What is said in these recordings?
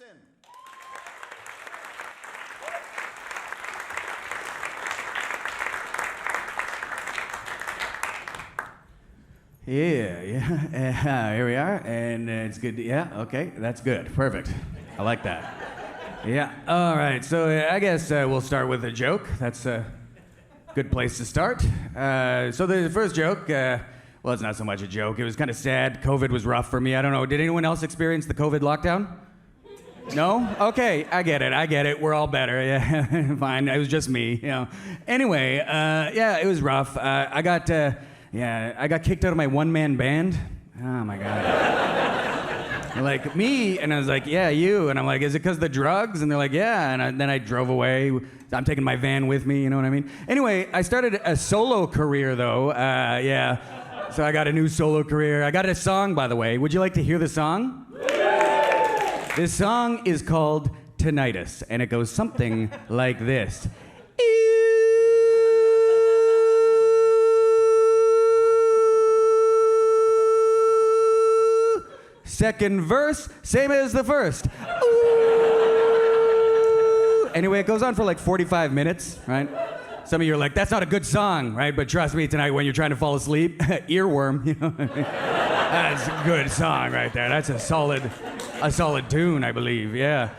Jamieson. Yeah. Here we are, and it's good. Okay, that's good. Perfect. I like that. Yeah. All right. So I guess we'll start with a joke. That's a good place to start. So the first joke. Well, it's not so much a joke. It was kind of sad. COVID was rough for me. I don't know. Did anyone else experience the COVID lockdown? No? Okay, I get it. We're all better. Yeah, fine. It was just me. Anyway, it was rough. I got kicked out of my one-man band. Oh my God. They're like, me? And I was like, yeah, you. And I'm like, is it because of the drugs? And they're like, yeah. And then I drove away. I'm taking my van with me, you know what I mean? Anyway, I started a solo career though. So I got a new solo career. I got a song, by the way. Would you like to hear the song? This song is called Tinnitus, and it goes something like this. Second verse, same as the first. Anyway, it goes on for like 45 minutes, right? Some of you are like, that's not a good song, right? But trust me, tonight when you're trying to fall asleep, earworm, you know. That's a good song right there. That's a solid tune, I believe, yeah.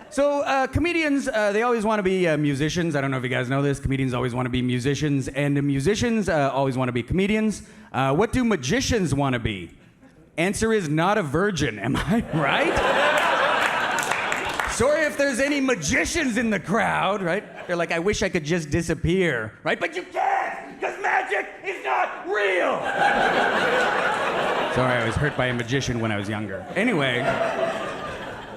So comedians, they always want to be musicians. I don't know if you guys know this. Comedians always want to be musicians, and musicians always want to be comedians. What do magicians want to be? Answer is not a virgin, am I right? Sorry if there's any magicians in the crowd, right? They're like, I wish I could just disappear, right? But you can't, because magic is not real. Sorry, I was hurt by a magician when I was younger. Anyway,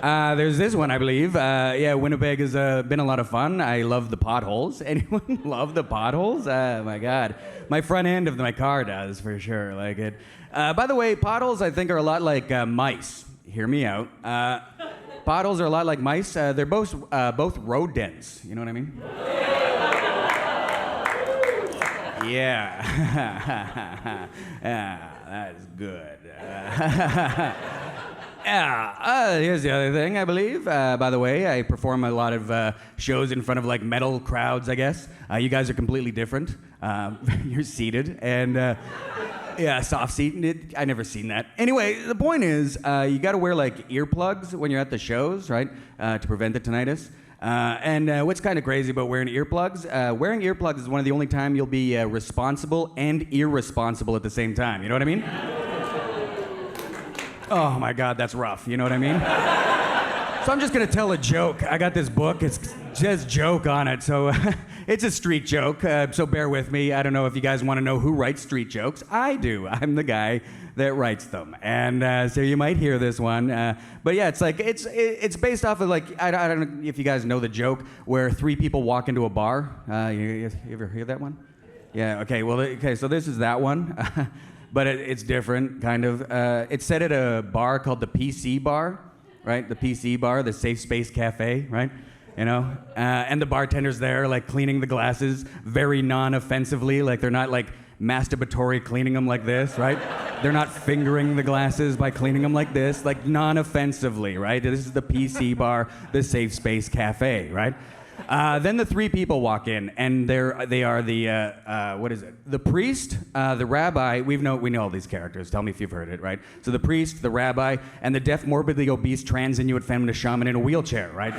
there's this one, I believe. Winnipeg has been a lot of fun. I love the potholes. Anyone love the potholes? Oh my God. My front end of my car does, for sure. Like it. By the way, potholes, I think, are a lot like mice. Hear me out. Potholes are a lot like mice. They're both road dens. You know what I mean? Yeah. That's good. Here's the other thing, I believe. By the way, I perform a lot of shows in front of like metal crowds, I guess. You guys are completely different. You're seated, and soft seat. I never seen that. Anyway, the point is, you got to wear like earplugs when you're at the shows, right, to prevent the tinnitus. And what's kind of crazy about wearing earplugs? Wearing earplugs is one of the only time you'll be responsible and irresponsible at the same time. You know what I mean? Oh my God, that's rough. You know what I mean? So I'm just gonna tell a joke. I got this book. It's just joke on it. So it's a street joke. So bear with me. I don't know if you guys want to know who writes street jokes. I do. I'm the guy that writes them. And so you might hear this one. But yeah, it's like it's based off of like I don't know if you guys know the joke where three people walk into a bar. You ever hear that one? Yeah. Okay. So this is that one. But it's different, kind of. It's set at a bar called the PC Bar, right? The PC Bar, the Safe Space Cafe, right? You know? And the bartender's there, like, cleaning the glasses very non-offensively. Like, they're not, like, masturbatory cleaning them like this, right? They're not fingering the glasses by cleaning them like this, like, non-offensively, right? This is the PC Bar, the Safe Space Cafe, right? Then the three people walk in, and they are the what is it? The priest, the rabbi. We know all these characters. Tell me if you've heard it, right? So the priest, the rabbi, and the deaf, morbidly obese, trans Inuit feminist shaman in a wheelchair, right?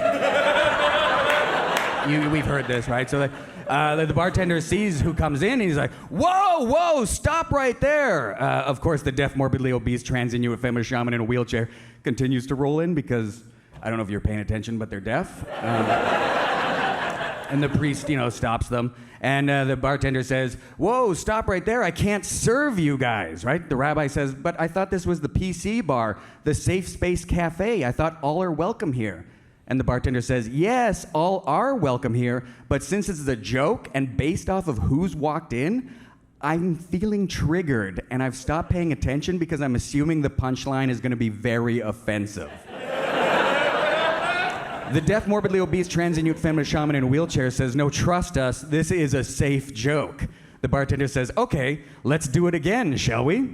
We've heard this, right? So the bartender sees who comes in, and he's like, "Whoa, stop right there!" Of course, the deaf, morbidly obese, trans Inuit feminist shaman in a wheelchair continues to roll in because I don't know if you're paying attention, but they're deaf. And the priest, stops them. And the bartender says, "Whoa, stop right there. I can't serve you guys," right? The rabbi says, "But I thought this was the PC Bar, the Safe Space Cafe. I thought all are welcome here." And the bartender says, "Yes, all are welcome here. But since it's a joke and based off of who's walked in, I'm feeling triggered. And I've stopped paying attention because I'm assuming the punchline is going to be very offensive." The deaf, morbidly obese, trans Inuit feminist shaman in a wheelchair says, "No, trust us, this is a safe joke." The bartender says, "Okay, let's do it again, shall we?"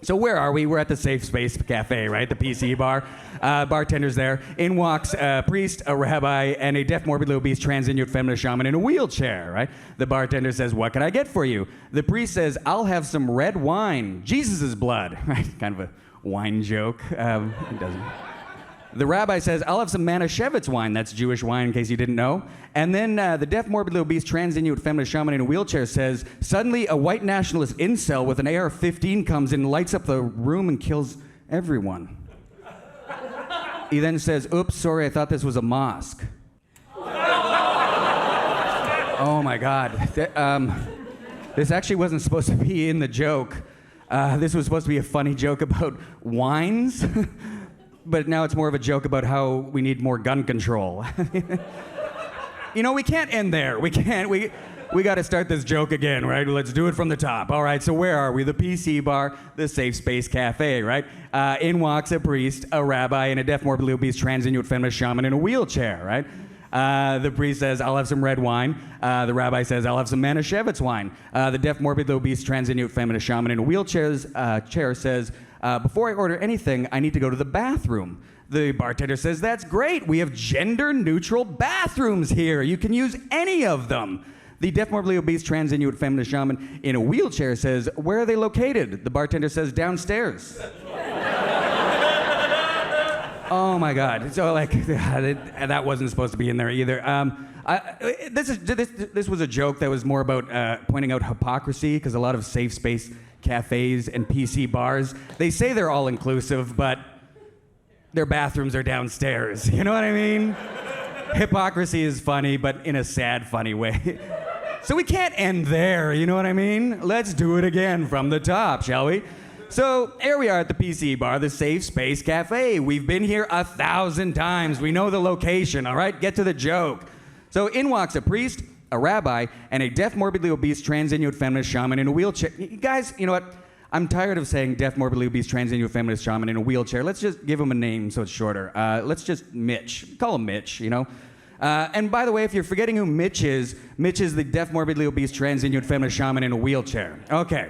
So where are we? We're at the Safe Space Cafe, right? The PC bar. Bartender's there. In walks a priest, a rabbi, and a deaf, morbidly obese, trans Inuit feminist shaman in a wheelchair, right? The bartender says, "What can I get for you?" The priest says, "I'll have some red wine, Jesus' blood," right? Kind of a wine joke. It doesn't. The rabbi says, "I'll have some Manischewitz wine." That's Jewish wine, in case you didn't know. And then the deaf, morbidly obese, trans Inuit feminist shaman in a wheelchair says, "Suddenly a white nationalist incel with an AR-15 comes in, lights up the room, and kills everyone." He then says, "Oops, sorry, I thought this was a mosque." Oh my God. This actually wasn't supposed to be in the joke. This was supposed to be a funny joke about wines. But now it's more of a joke about how we need more gun control. You know, we can't end there. We can't. We got to start this joke again, right? Let's do it from the top. All right, so where are we? The PC bar, the Safe Space Cafe, right? In walks a priest, a rabbi, and a deaf, morbidly obese, trans Inuit feminist shaman in a wheelchair, right? The priest says, "I'll have some red wine." The rabbi says, "I'll have some Manischewitz wine." The deaf, morbidly obese, trans Inuit feminist shaman in a wheelchair says, "Before I order anything, I need to go to the bathroom." The bartender says, "That's great. We have gender-neutral bathrooms here. You can use any of them." The deaf, morbidly obese, trans Inuit feminist shaman in a wheelchair says, "Where are they located?" The bartender says, "Downstairs." Oh my God! So that wasn't supposed to be in there either. This was a joke that was more about pointing out hypocrisy, because a lot of safe space cafes and PC bars, they say they're all inclusive, but their bathrooms are downstairs. You know what I mean? Hypocrisy is funny, but in a sad, funny way. So we can't end there. You know what I mean? Let's do it again from the top, shall we? So here we are at the PC bar, the Safe Space Cafe. We've been here 1,000 times. We know the location, all right? Get to the joke. So in walks a priest, a rabbi, and a deaf, morbidly obese, trans Inuit feminist shaman in a wheelchair. You guys, you know what? I'm tired of saying deaf, morbidly obese, trans Inuit feminist shaman in a wheelchair. Let's just give him a name so it's shorter. Let's just Mitch. Call him Mitch, you know? And by the way, if you're forgetting who Mitch is the deaf, morbidly obese, trans Inuit feminist shaman in a wheelchair. Okay.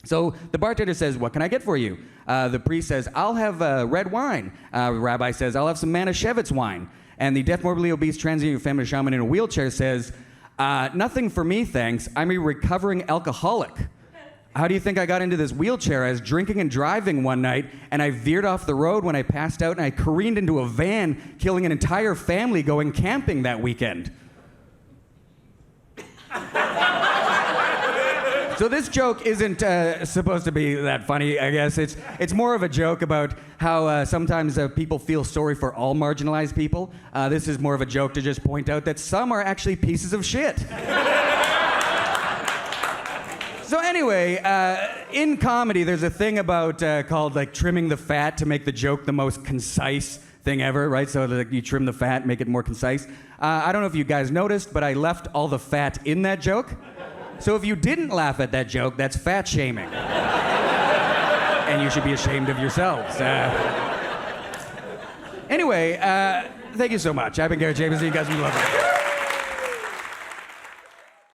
So the bartender says, "What can I get for you?" The priest says, "I'll have red wine." The rabbi says, "I'll have some Manischewitz wine." And the deaf, morbidly obese, trans Inuit feminist shaman in a wheelchair says, "Nothing for me, thanks. I'm a recovering alcoholic. How do you think I got into this wheelchair? I was drinking and driving one night, and I veered off the road when I passed out, and I careened into a van, killing an entire family going camping that weekend." So this joke isn't supposed to be that funny, I guess. It's more of a joke about how sometimes people feel sorry for all marginalized people. This is more of a joke to just point out that some are actually pieces of shit. So anyway, in comedy, there's a thing about called like trimming the fat to make the joke the most concise thing ever, right? So like, you trim the fat, make it more concise. I don't know if you guys noticed, but I left all the fat in that joke. So if you didn't laugh at that joke, that's fat shaming. And you should be ashamed of yourselves. Anyway, thank you so much. I've been Garrett Jamieson. You guys be lovely.